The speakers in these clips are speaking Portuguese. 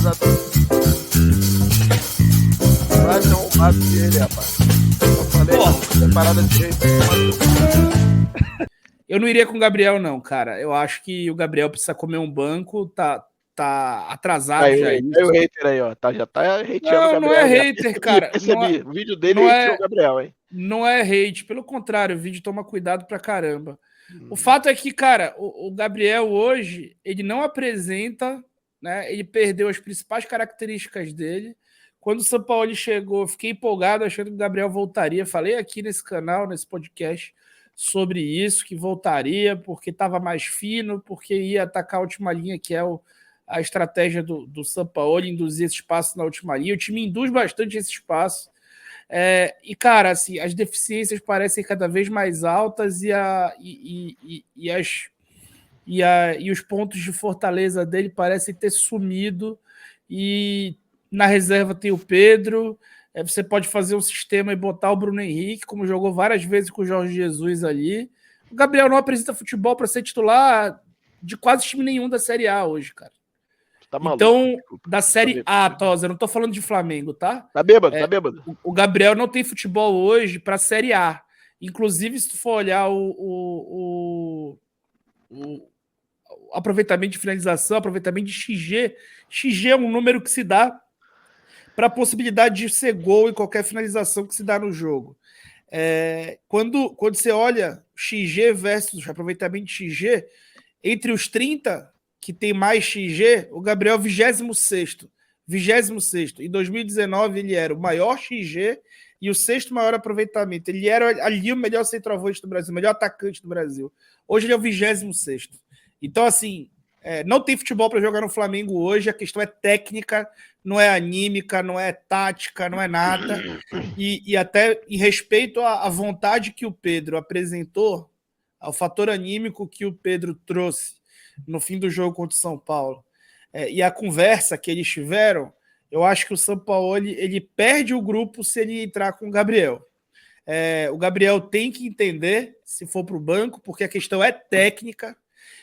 Vai ser um mato dele, rapaz. Eu falei, separada de jeito. Eu não iria com o Gabriel, não, cara. Eu acho que o Gabriel precisa comer um banco, tá atrasado Aí, já aí isso. o hater aí, ó. Já tá hateando o Não, Gabriel. não é hater, cara. Percebi. O vídeo dele não hateou é, o Gabriel, hein? não é hate. Pelo contrário, o vídeo toma cuidado pra caramba. O fato é que, cara, o Gabriel hoje, ele não apresenta, né? Ele perdeu as principais características dele. Quando o São Paulo chegou, fiquei empolgado achando que o Gabriel voltaria. Falei aqui nesse canal, nesse podcast, sobre isso, que voltaria, porque estava mais fino, porque ia atacar a última linha, que é a estratégia do São Paulo, induzir esse espaço na última linha. O time induz bastante esse espaço. E, cara, assim, as deficiências parecem cada vez mais altas e os pontos de fortaleza dele parecem ter sumido. E na reserva tem o Pedro. Você pode fazer um sistema e botar o Bruno Henrique, como jogou várias vezes com o Jorge Jesus ali. O Gabriel não apresenta futebol para ser titular de quase time nenhum da Série A hoje, cara. Tá maluco, Então, desculpa. da Série A, Tosa, eu não tô falando de Flamengo, tá? Tá bêbado, tá bêbado. O Gabriel não tem futebol hoje para a Série A. Inclusive, se tu for olhar o aproveitamento de finalização, aproveitamento de XG é um número que se dá para a possibilidade de ser gol em qualquer finalização que se dá no jogo. Quando você olha XG versus aproveitamento de XG, entre os 30 que tem mais XG, o Gabriel é o 26º. 26º. Em 2019 ele era o maior XG e o 6º maior aproveitamento. Ele era ali o melhor centroavante do Brasil, o melhor atacante do Brasil. Hoje ele é o 26º. Então, assim, não tem futebol para jogar no Flamengo hoje, a questão é técnica, não é anímica, não é tática, não é nada. E até em respeito à vontade que o Pedro apresentou, ao fator anímico que o Pedro trouxe no fim do jogo contra o São Paulo, e a conversa que eles tiveram, eu acho que o São Paulo ele perde o grupo se ele entrar com o Gabriel. O Gabriel tem que entender se for para o banco, porque a questão é técnica,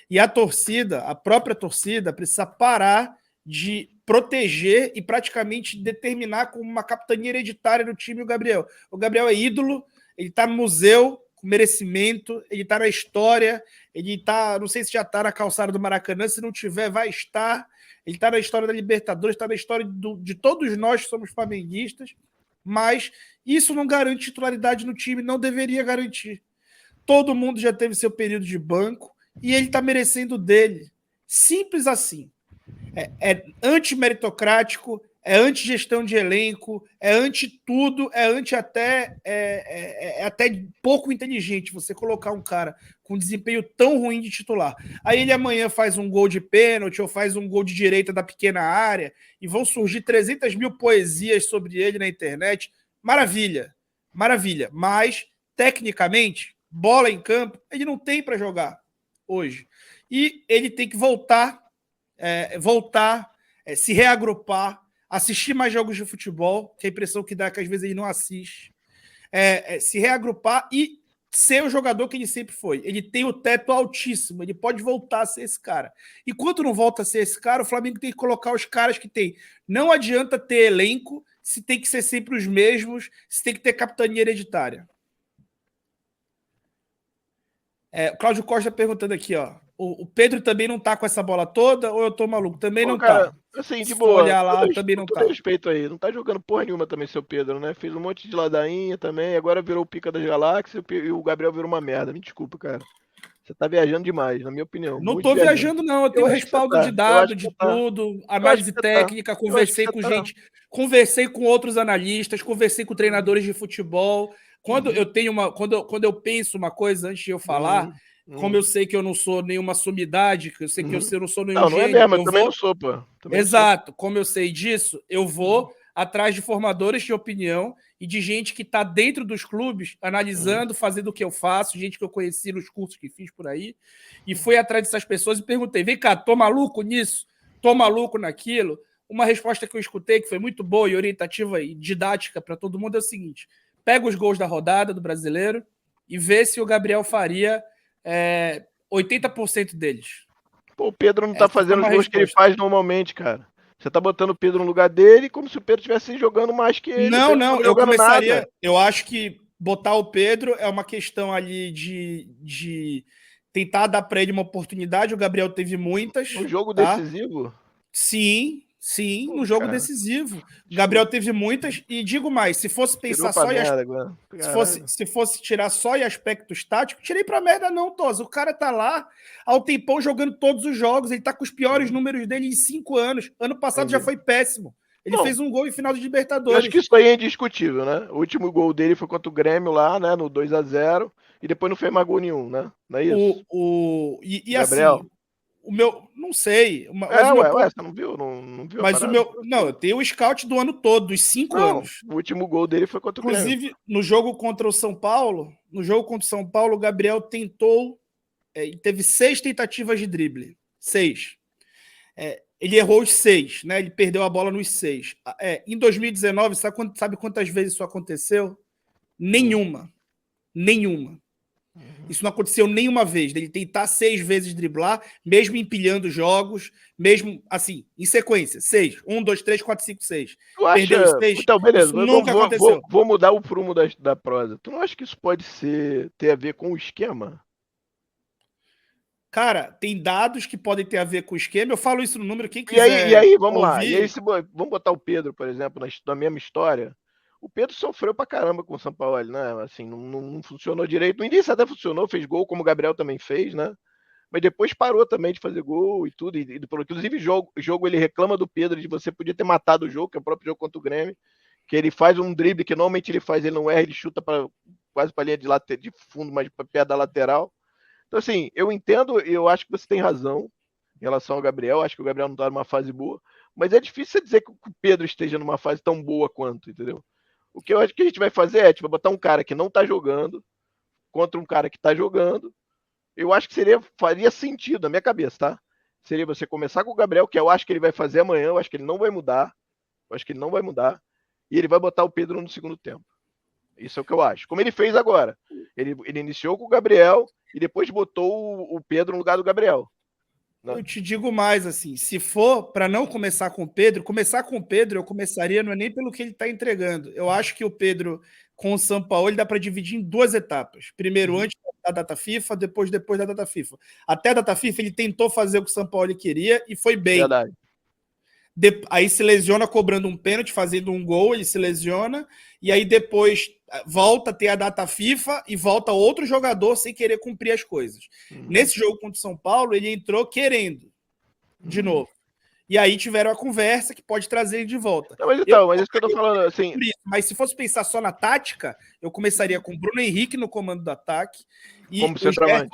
e a torcida, a própria torcida, precisa parar de proteger e praticamente determinar como uma capitania hereditária no time o Gabriel. O Gabriel é ídolo, ele está no museu com merecimento, ele está na história, ele está, não sei se já está na calçada do Maracanã, se não tiver, vai estar. Ele está na história da Libertadores, está na história de todos nós que somos flamenguistas, mas isso não garante titularidade no time, não deveria garantir. Todo mundo já teve seu período de banco e ele está merecendo dele. Simples assim. É antimeritocrático, é anti-gestão de elenco, é anti-tudo, até pouco inteligente você colocar um cara com desempenho tão ruim de titular. Aí ele amanhã faz um gol de pênalti ou faz um gol de direita da pequena área e vão surgir 300 mil poesias sobre ele na internet. Maravilha, maravilha. Mas, tecnicamente, bola em campo, ele não tem para jogar hoje. E ele tem que voltar, se reagrupar, assistir mais jogos de futebol, que a impressão que dá é que às vezes ele não assiste, se reagrupar e ser o jogador que ele sempre foi. Ele tem o teto altíssimo, ele pode voltar a ser esse cara. E quando não volta a ser esse cara, o Flamengo tem que colocar os caras que tem. Não adianta ter elenco se tem que ser sempre os mesmos, se tem que ter capitania hereditária. O Cláudio Costa perguntando aqui, ó. O Pedro também não tá com essa bola toda ou eu tô maluco? Também não cara, tá. Assim, de Se boa. olhar lá, também não todo tá. respeito aí. Não tá jogando porra nenhuma também, seu Pedro, né? Fez um monte de ladainha também, agora virou o pica das galáxias e o Gabriel virou uma merda. Me desculpa, cara. Você tá viajando demais, na minha opinião. Não Muito tô viajando, não. Eu tenho acho que você respaldo de tá. Eu acho dado, que de você tá. tudo, Eu acho que análise você tá. técnica, Eu acho que conversei você com tá. gente, conversei com outros analistas, conversei com treinadores de futebol. Quando eu tenho quando eu penso uma coisa antes de eu falar, como eu sei que eu não sou nenhuma sumidade, que eu sei que eu não sou nenhum Não, não é gênio, mesmo, eu eu também não vou. sou, pô. Também não sou. Exato, como eu sei disso, eu vou atrás de formadores de opinião e de gente que está dentro dos clubes, analisando, fazendo o que eu faço, gente que eu conheci nos cursos que fiz por aí, e fui atrás dessas pessoas e perguntei, vem cá, tô maluco nisso? Tô maluco naquilo? Uma resposta que eu escutei, que foi muito boa e orientativa e didática para todo mundo, é o seguinte, pega os gols da rodada do Brasileiro e vê se o Gabriel faria 80% deles. Pô, o Pedro não tá fazendo os gols que ele faz normalmente, cara. Você tá botando o Pedro no lugar dele como se o Pedro estivesse jogando mais que ele. O Não, Pedro não não, tá eu jogando começaria. nada. Eu acho que botar o Pedro é uma questão ali de tentar dar para ele uma oportunidade. O Gabriel teve Um muitas, jogo tá? decisivo. Sim, sim, Pô, no jogo cara, decisivo. O Gabriel desculpa. teve muitas, e digo mais, se fosse Tirou pensar pra só em merda agora. Caralho. se fosse tirar só em aspectos táticos, tirei pra merda, não, Tosa. O cara tá lá ao tempão jogando todos os jogos, ele tá com os piores Uhum, números dele em 5 anos. Ano passado já entendi. foi péssimo. Ele Bom, fez um gol em final de eu acho que Libertadores. isso aí é indiscutível, né? O último gol dele foi contra o Grêmio lá, né? No 2-0. E depois não fez mais gol nenhum, né? Não é isso? E Gabriel? assim, o meu, não sei, mas É, o meu ué, ponto, você não viu? Não viu a mas o parada? meu, não, eu tenho o scout do ano todo, dos 5 anos. Não, o último gol dele foi contra o Grêmio. Inclusive, no jogo contra o São Paulo, o Gabriel tentou, e teve 6 tentativas de drible. 6. Ele errou os 6, né? Ele perdeu a bola nos 6. Em 2019, sabe quantas vezes isso aconteceu? Hum. Nenhuma. Nenhuma. Uhum. Isso não aconteceu nenhuma vez. Ele tentar 6 vezes driblar, mesmo empilhando jogos, mesmo assim, em sequência. 6. 1, 2, 3, 4, 5, 6. Tu Perdeu os acha. 6. Então, beleza, Isso nunca aconteceu. vou mudar o prumo da prosa. Tu não acha que isso pode ter a ver com o esquema? Cara, tem dados que podem ter a ver com o esquema. Eu falo isso no número, quem E quiser aí, vamos lá. E aí, ouvir. vamos botar o Pedro, por exemplo, na mesma história. O Pedro sofreu pra caramba com o São Paulo, né? Assim, não funcionou direito. No início até funcionou, fez gol, como o Gabriel também fez, né? Mas depois parou também de fazer gol e tudo. Inclusive, jogo ele reclama do Pedro de você podia ter matado o jogo, que é o próprio jogo contra o Grêmio. Que ele faz um drible que normalmente ele faz, ele não erra, ele chuta quase para a linha de fundo, mas para perto da lateral. Então, assim, eu entendo e eu acho que você tem razão em relação ao Gabriel. Acho que o Gabriel não está numa fase boa. Mas é difícil você dizer que o Pedro esteja numa fase tão boa quanto, entendeu? O que eu acho que a gente vai fazer é, tipo, botar um cara que não está jogando contra um cara que está jogando. Eu acho que faria sentido na minha cabeça, tá? Seria você começar com o Gabriel, que eu acho que ele vai fazer amanhã, eu acho que ele não vai mudar. Eu acho que ele não vai mudar. E ele vai botar o Pedro no segundo tempo. Isso é o que eu acho. Como ele fez agora. Ele iniciou com o Gabriel e depois botou o Pedro no lugar do Gabriel. Né? Eu te digo mais assim, se for para não começar com o Pedro eu começaria não é nem pelo que ele está entregando. Eu acho que o Pedro com o Sampaoli dá para dividir em 2 etapas. Primeiro antes da data FIFA, depois da data FIFA. Até a data FIFA ele tentou fazer o que o Sampaoli queria e foi bem. Verdade. Aí se lesiona cobrando um pênalti, fazendo um gol, ele se lesiona, e aí depois volta a ter a data FIFA e volta outro jogador sem querer cumprir as coisas. Nesse jogo contra o São Paulo, ele entrou querendo, de novo. E aí tiveram a conversa que pode trazer ele de volta. Não, mas então, mas isso que eu tô falando, assim. Mas se fosse pensar só na tática, eu começaria com o Bruno Henrique no comando do ataque e Como centroavante.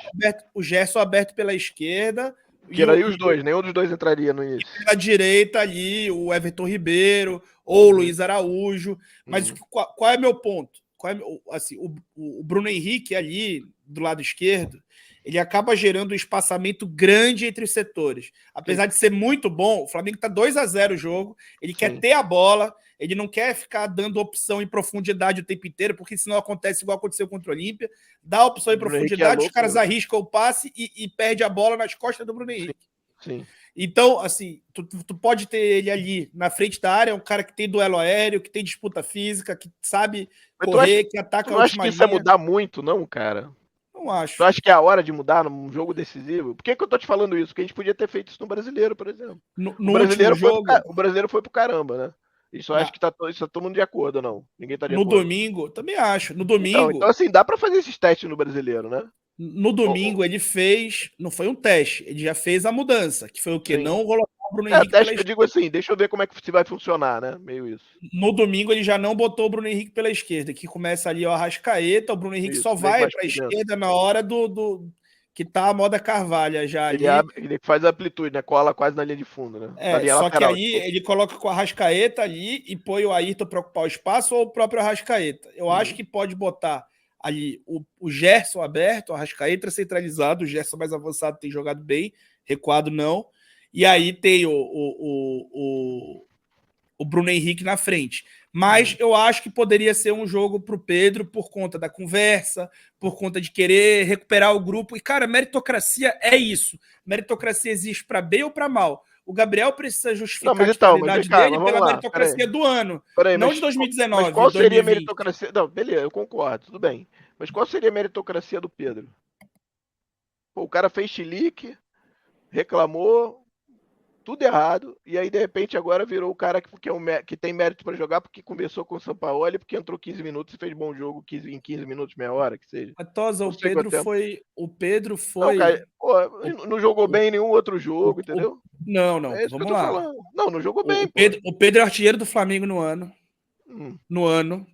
O Gerson aberto pela esquerda. Que era aí os dois, nenhum dos dois entraria no início. Pela direita ali, o Everton Ribeiro ou o Luiz Araújo. Mas qual é meu ponto? Assim, o Bruno Henrique ali, do lado esquerdo, ele acaba gerando um espaçamento grande entre os setores. Apesar de ser muito bom, o Flamengo está 2-0 o jogo, ele quer ter a bola, ele não quer ficar dando opção em profundidade o tempo inteiro, porque senão acontece igual aconteceu contra o Olímpia, dá opção em profundidade, os caras arriscam o passe e perde a bola nas costas do Bruno Henrique. Sim. Então, assim, tu pode ter ele ali na frente da área, um cara que tem duelo aéreo, que tem disputa física, que sabe correr, que ataca a última linha. Tu não acha que isso ia mudar muito, não, cara? Não acho. Tu acha que é a hora de mudar num jogo decisivo? Por que eu tô te falando isso? Porque a gente podia ter feito isso no Brasileiro, por exemplo. No último jogo... O Brasileiro foi pro caramba, né? Isso acho que isso tá todo mundo de acordo, não? Ninguém tá de acordo. No domingo, também acho. No domingo... Então, assim, dá pra fazer esses testes no Brasileiro, né? No domingo ele fez... Não foi um teste, ele já fez a mudança, que foi o quê? Sim. Não colocar o Bruno Henrique pela esquerda. Eu digo assim, deixa eu ver como é que se vai funcionar, né? Meio isso. No domingo ele já não botou o Bruno Henrique pela esquerda, que começa ali o Arrascaeta, o Bruno Henrique só vai para a esquerda na hora do que tá a moda Carvalho já ali. Ele faz a amplitude, né? Cola quase na linha de fundo, né? Só lateral, que aí ele coloca com o Arrascaeta ali e põe o Ayrton para ocupar o espaço ou o próprio Arrascaeta. Eu acho que pode botar ali o Gerson aberto, o Arrascaeta centralizado, o Gerson mais avançado tem jogado bem, recuado não. E aí tem o Bruno Henrique na frente. Mas eu acho que poderia ser um jogo para o Pedro por conta da conversa, por conta de querer recuperar o grupo. E, cara, meritocracia é isso. Meritocracia existe para bem ou para mal. O Gabriel precisa justificar mas a então, mas titularidade vem cá, dele vamos pela lá, meritocracia do ano, peraí, não de mas 2019, qual seria a 2020. meritocracia? Não, beleza, eu concordo, tudo bem. Mas qual seria a meritocracia do Pedro? Pô, o cara fez chilique, reclamou, tudo errado, e aí de repente agora virou o cara que tem mérito para jogar porque conversou com o Sampaoli, porque entrou 15 minutos e fez bom jogo em 15 minutos, meia hora, que seja. Matosa, Não sei quanto tempo. o Pedro Não, cara, foi. pô, O, não jogou o, bem em nenhum outro o, jogo, o- entendeu? não, não, É isso que eu vamos tô lá. falando. Não jogou bem, pô. O Pedro é artilheiro do Flamengo no ano. Hum, No ano, hum.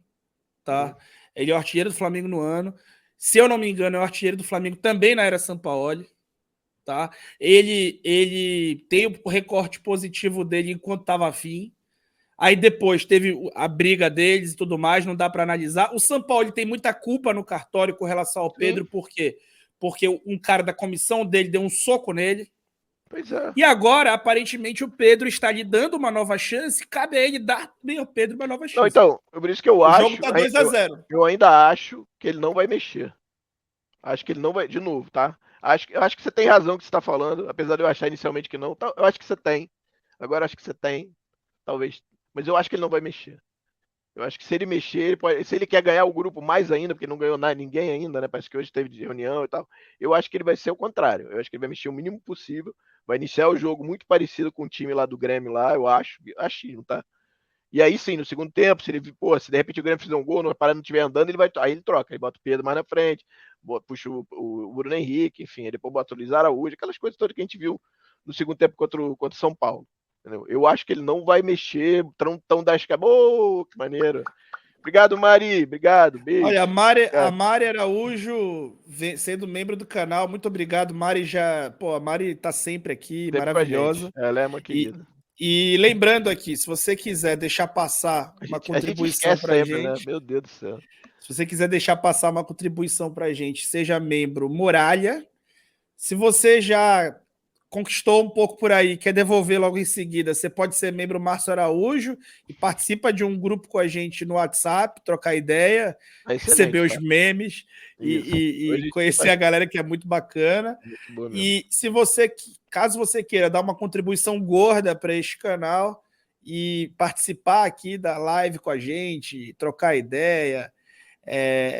tá? Ele é o artilheiro do Flamengo no ano. Se eu não me engano, é o artilheiro do Flamengo também na era Sampaoli, tá? Ele tem o recorte positivo dele enquanto estava afim. Aí depois teve a briga deles e tudo mais, não dá para analisar. O Sampaoli tem muita culpa no cartório com relação ao Sim, Pedro, por quê? Porque um cara da comissão dele deu um soco nele. pois é. E agora, aparentemente, o Pedro está lhe dando uma nova chance. Cabe a ele dar ao Pedro uma nova Não, chance. então, por isso que eu O jogo acho, tá 2-0. eu ainda acho que ele não vai mexer. Acho que ele não vai, de novo, tá? Eu acho que você tem razão que você está falando, apesar de eu achar inicialmente que não. Eu acho que você tem. Agora acho que você tem, talvez. Mas eu acho que ele não vai mexer. Eu acho que se ele mexer, se ele quer ganhar o grupo mais ainda, porque não ganhou ninguém ainda, né? Parece que hoje teve de reunião e tal. Eu acho que ele vai ser o contrário. Eu acho que ele vai mexer o mínimo possível. Vai iniciar o jogo muito parecido com o time lá do Grêmio lá, eu acho. Achismo, tá? E aí sim, no segundo tempo, se ele, pô, se de repente o Grêmio fizer um gol, a parada não estiver andando, aí ele troca, ele bota o Pedro mais na frente, puxa o Bruno Henrique, enfim, aí depois bota o Luiz Araújo, aquelas coisas todas que a gente viu no segundo tempo contra o São Paulo. Entendeu? Eu acho que ele não vai mexer tão das cabas. Oh, que maneiro. Obrigado, Mari. Obrigado. Beijo. Olha, a Obrigado. Mari Araújo, sendo membro do canal, muito obrigado, Mari. A Mari tá sempre aqui, Sempre com a gente. maravilhosa. Ela é uma E, querida. e lembrando aqui, se você quiser deixar passar uma A gente contribuição esquece pra sempre, né? gente, Meu Deus do céu. se você quiser deixar passar uma contribuição pra gente, seja membro Muralha. Se você já conquistou um pouco por aí, quer devolver logo em seguida, você pode ser membro Márcio Araújo e participa de um grupo com a gente no WhatsApp, trocar ideia, É receber excelente, os tá? memes Isso. e Hoje tem conhecer a galera que é muito bacana. muito boa mesmo. E se você, caso você queira dar uma contribuição gorda para este canal e participar aqui da live com a gente, trocar ideia,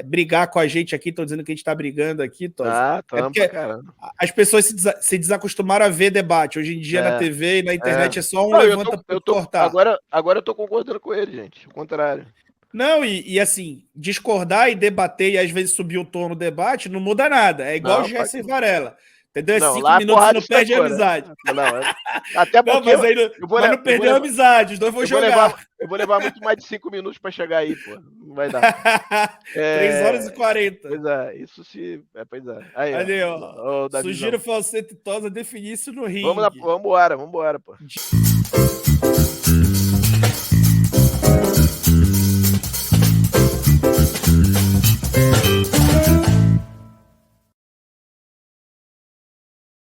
brigar com a gente aqui, estou dizendo que a gente está brigando aqui, Tosa. Ah, É tamo pra porque caramba. as pessoas se desacostumaram a ver debate. Hoje em dia, na É, TV e na é. internet, é só um Não, levanta para cortar. agora eu tô concordando com ele, gente. O contrário. Não, assim, discordar e debater e às vezes subir o tom no debate não muda nada. É igual o Não, Gerson Varela. Entendeu? É não, 5 lá a minutos e porrada não perde a estancou, né? amizade. Não, até Não, porque mas não perdeu a amizade. Os dois vão jogar. eu vou levar muito mais de 5 minutos para chegar aí, pô. Não vai dar. 3 horas e 40. Pois é, isso se. Pois é. Aí, Ali, ó. ó. Ó, Sugiro Falsete Tosa definir isso no vamos ringue. embora, pô.